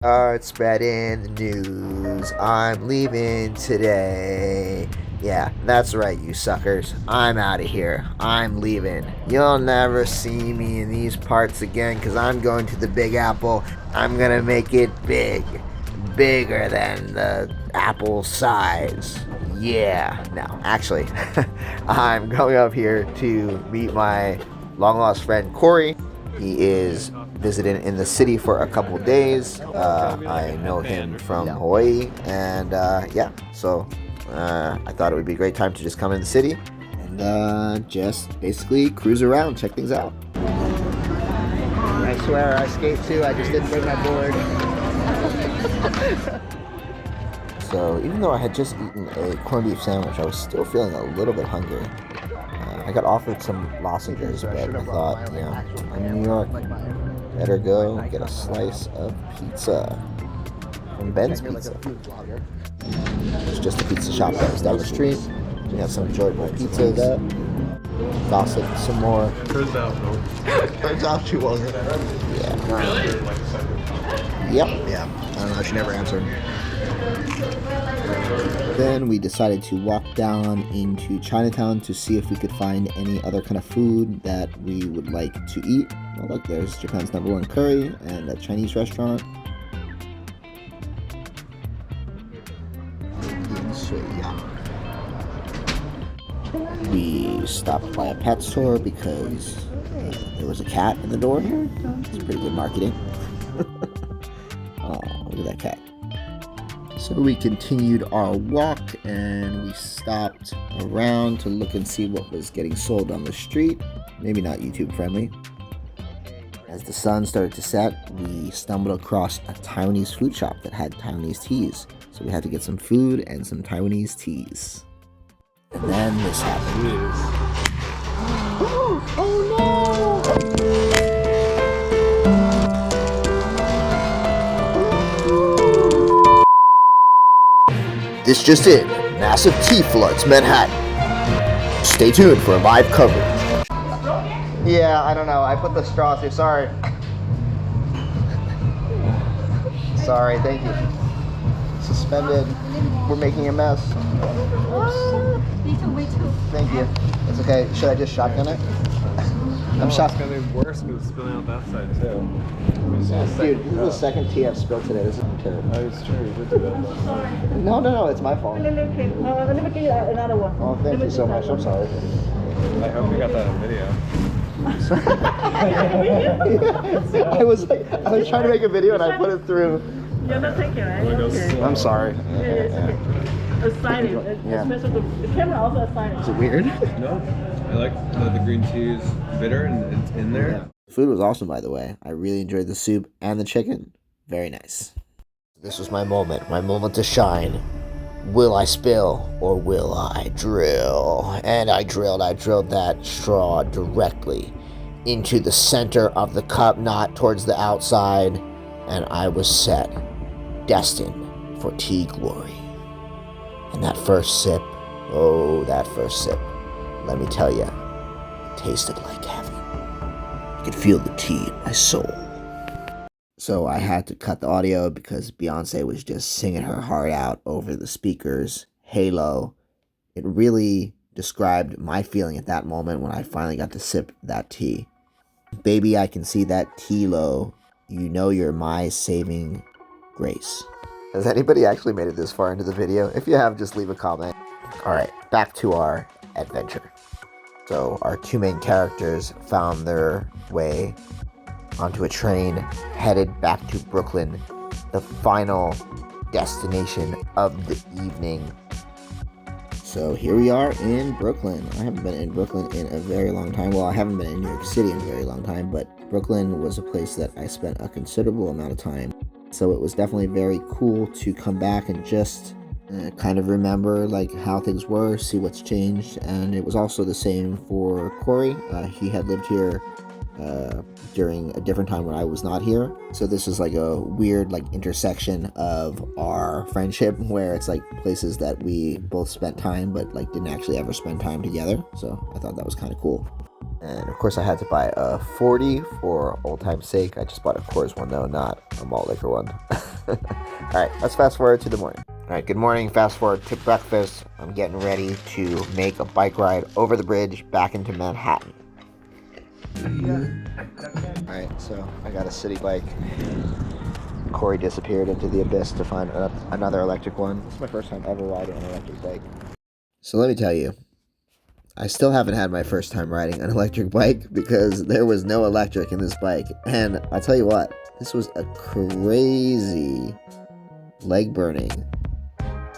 Spreading the news. I'm leaving today. Yeah, that's right, you suckers. I'm out of here. I'm leaving. You'll never see me in these parts again because I'm going to the Big Apple. I'm gonna make it big. Bigger than the apple size. Yeah. No, actually, I'm going up here to meet my long lost friend Corey. He is visiting in the city for a couple days. I know him from Hawaii, and yeah, so I thought it would be a great time to just come in the city and just basically cruise around, check things out. I swear I skate too, I just didn't bring my board. So even though I had just eaten a corned beef sandwich, I was still feeling a little bit hungry. I got offered some lozenges, but I thought, I'm in New York. Better go get a slice of pizza from Ben's Pizza. It's just a pizza shop that was down the street. We had some enjoyable pizzas. Gossip some more. Turns out, no. Turns out she wasn't. Yeah. Really? Yep. Yeah. I don't know. She never answered. Then we decided to walk down into Chinatown to see if we could find any other kind of food that we would like to eat. Oh, look, there's Japan's #1 curry and a Chinese restaurant. We stopped by a pet store because there was a cat in the door here. It's pretty good marketing. Oh, look at that cat. So we continued our walk and we stopped around to look and see what was getting sold on the street. Maybe not YouTube friendly. As the sun started to set, we stumbled across a Taiwanese food shop that had Taiwanese teas. So we had to get some food and some Taiwanese teas. And then this happened. Oh no! This just in, massive tea floods Manhattan. Stay tuned for live coverage. Yeah, I don't know. I put the straws here. Sorry. Sorry, thank you. Suspended. We're making a mess. Me too. Thank you. It's okay. Should I just shotgun it? I'm shocked. It's gonna be worse because it's spilling out that side too. Dude, this is the second tea I've spilled today. This is terrible. Oh, it's true. You did do that. Sorry. No, it's my fault. Okay. Let me get you another one. Oh, thank you so much. I'm sorry. I hope you got that on video. I was trying to make a video and I put it through. You're not taking it, right? It goes Okay. slow. I'm sorry. Yeah, it's okay. Assigning. Yeah. Especially the camera also assigning. Is it weird? No, I like the green tea is bitter and it's in there. Yeah. The food was awesome, by the way. I really enjoyed the soup and the chicken. Very nice. This was my moment to shine. Will I spill or will I drill? And I drilled that straw directly into the center of the cup, not towards the outside, and I was set, destined for tea glory. And that first sip, let me tell you, it tasted like heaven. I could feel the tea in my soul. So I had to cut the audio because Beyonce was just singing her heart out over the speakers. Halo. It really described my feeling at that moment when I finally got to sip that tea. Baby, I can see that tea low. You know you're my saving grace. Has anybody actually made it this far into the video? If you have, just leave a comment. Alright, back to our adventure. So our two main characters found their way onto a train headed back to Brooklyn, the final destination of the evening. So here we are in Brooklyn. I haven't been in Brooklyn in a very long time. Well, I haven't been in New York City in a very long time, but Brooklyn was a place that I spent a considerable amount of time. So it was definitely very cool to come back and just kind of remember like how things were, see what's changed. And it was also the same for Corey. He had lived here during a different time when I was not here. So this is like a weird like intersection of our friendship where it's like places that we both spent time but like didn't actually ever spend time together. So I thought that was kind of cool. And of course I had to buy a 40 for old time's sake. I just bought a Coors one though, not a malt liquor one. Alright, let's fast forward to the morning. Alright, good morning, fast forward to breakfast. I'm getting ready to make a bike ride over the bridge back into Manhattan. Alright, so I got a city bike. Corey disappeared into the abyss to find another electric one. This is my first time ever riding an electric bike. So let me tell you, I still haven't had my first time riding an electric bike because there was no electric in this bike. And I'll tell you what, this was a crazy leg burning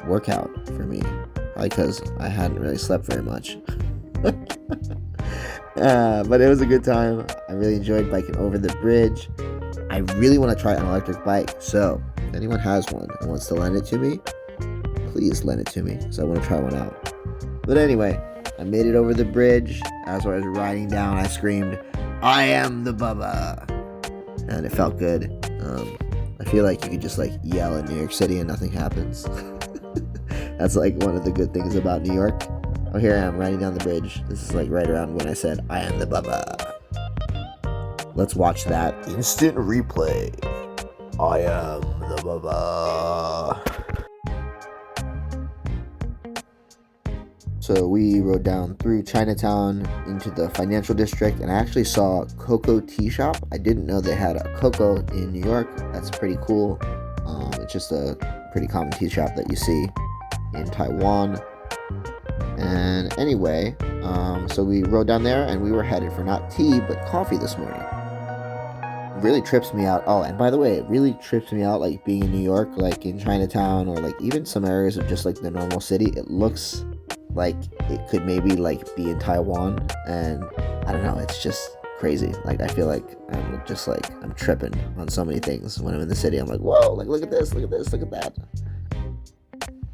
workout for me. Probably because I hadn't really slept very much. But it was a good time. I really enjoyed biking over the bridge. I really want to try an electric bike. So if anyone has one and wants to lend it to me, please lend it to me because I want to try one out. But anyway, I made it over the bridge. As I was riding down, I screamed, "I am the Bubba!" And it felt good. I feel like you could just like yell in New York City and nothing happens. That's like one of the good things about New York. Oh, here I am riding down the bridge. This is like right around when I said, "I am the Bubba." Let's watch that instant replay. I am the Bubba. So we rode down through Chinatown into the financial district, and I actually saw Coco Tea Shop. I didn't know they had a Coco in New York. That's pretty cool. It's just a pretty common tea shop that you see in Taiwan. And anyway, so we rode down there, and we were headed for not tea, but coffee this morning. It really trips me out. Oh, and by the way, it really trips me out, like being in New York, like in Chinatown, or like even some areas of just like the normal city. It looks like it could maybe like be in Taiwan, and I don't know, it's just crazy. Like I feel like I'm tripping on so many things when I'm in the city. I'm like, whoa, like look at this, look at this, look at that.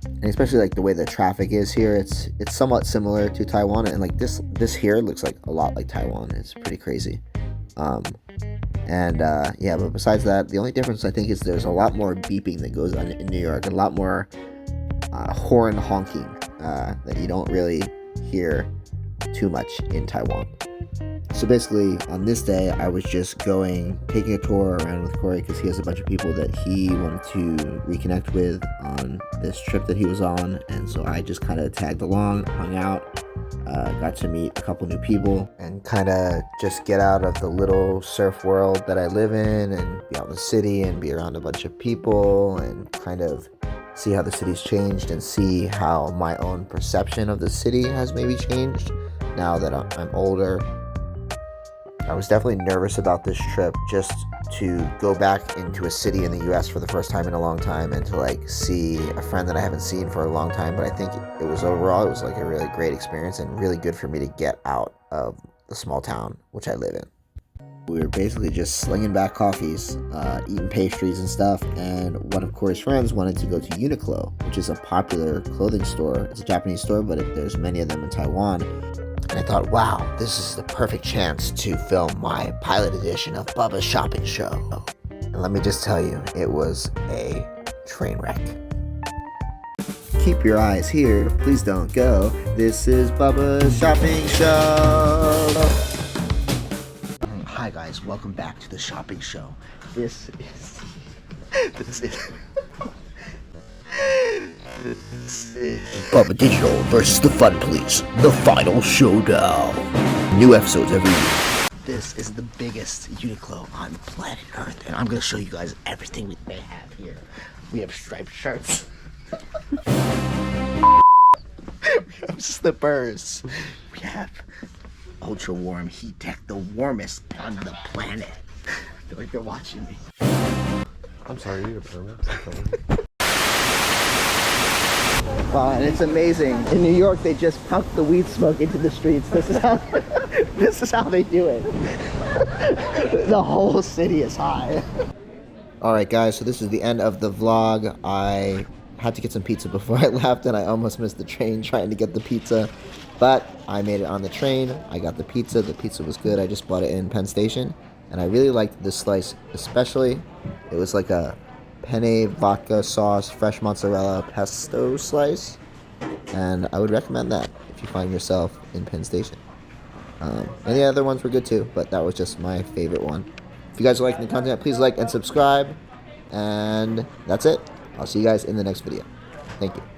And especially like the way the traffic is here, it's somewhat similar to Taiwan, and like this here looks like a lot like Taiwan. It's pretty crazy. Yeah, but besides that, the only difference I think is there's a lot more beeping that goes on in New York, and a lot more horn honking that you don't really hear too much in Taiwan. So basically, on this day, I was just taking a tour around with Corey because he has a bunch of people that he wanted to reconnect with on this trip that he was on, and so I just kind of tagged along, hung out, got to meet a couple new people, and kind of just get out of the little surf world that I live in and be out in the city and be around a bunch of people and kind of see how the city's changed and see how my own perception of the city has maybe changed now that I'm older. I was definitely nervous about this trip, just to go back into a city in the US for the first time in a long time and to like see a friend that I haven't seen for a long time. But I think it was like a really great experience and really good for me to get out of the small town which I live in. We were basically just slinging back coffees, eating pastries and stuff, and one of Corey's friends wanted to go to Uniqlo, which is a popular clothing store. It's a Japanese store, but there's many of them in Taiwan. And I thought, wow, this is the perfect chance to film my pilot edition of Bubba's Shopping Show. And let me just tell you, it was a train wreck. Keep your eyes here, please don't go. This is Bubba's Shopping Show. Hi guys, welcome back to the shopping show. This is Bubba Digital versus the Fun Police, the final showdown. New episodes every week. This is the biggest Uniqlo on planet Earth, and I'm gonna show you guys everything they have here. We have striped shirts. We have slippers. We have ultra warm heat tech, the warmest on the planet. I feel like they're watching me. I'm sorry, you need a permit? Wow, and it's amazing. In New York, they just pump the weed smoke into the streets. This is how they do it. The whole city is high. All right, guys, so this is the end of the vlog. I had to get some pizza before I left, and I almost missed the train trying to get the pizza. But I made it on the train. I got the pizza. The pizza was good. I just bought it in Penn Station. And I really liked this slice especially. It was like a penne vodka sauce, fresh mozzarella pesto slice. And I would recommend that if you find yourself in Penn Station. And the other ones were good too, but that was just my favorite one. If you guys are liking the content, please like and subscribe. And that's it. I'll see you guys in the next video. Thank you.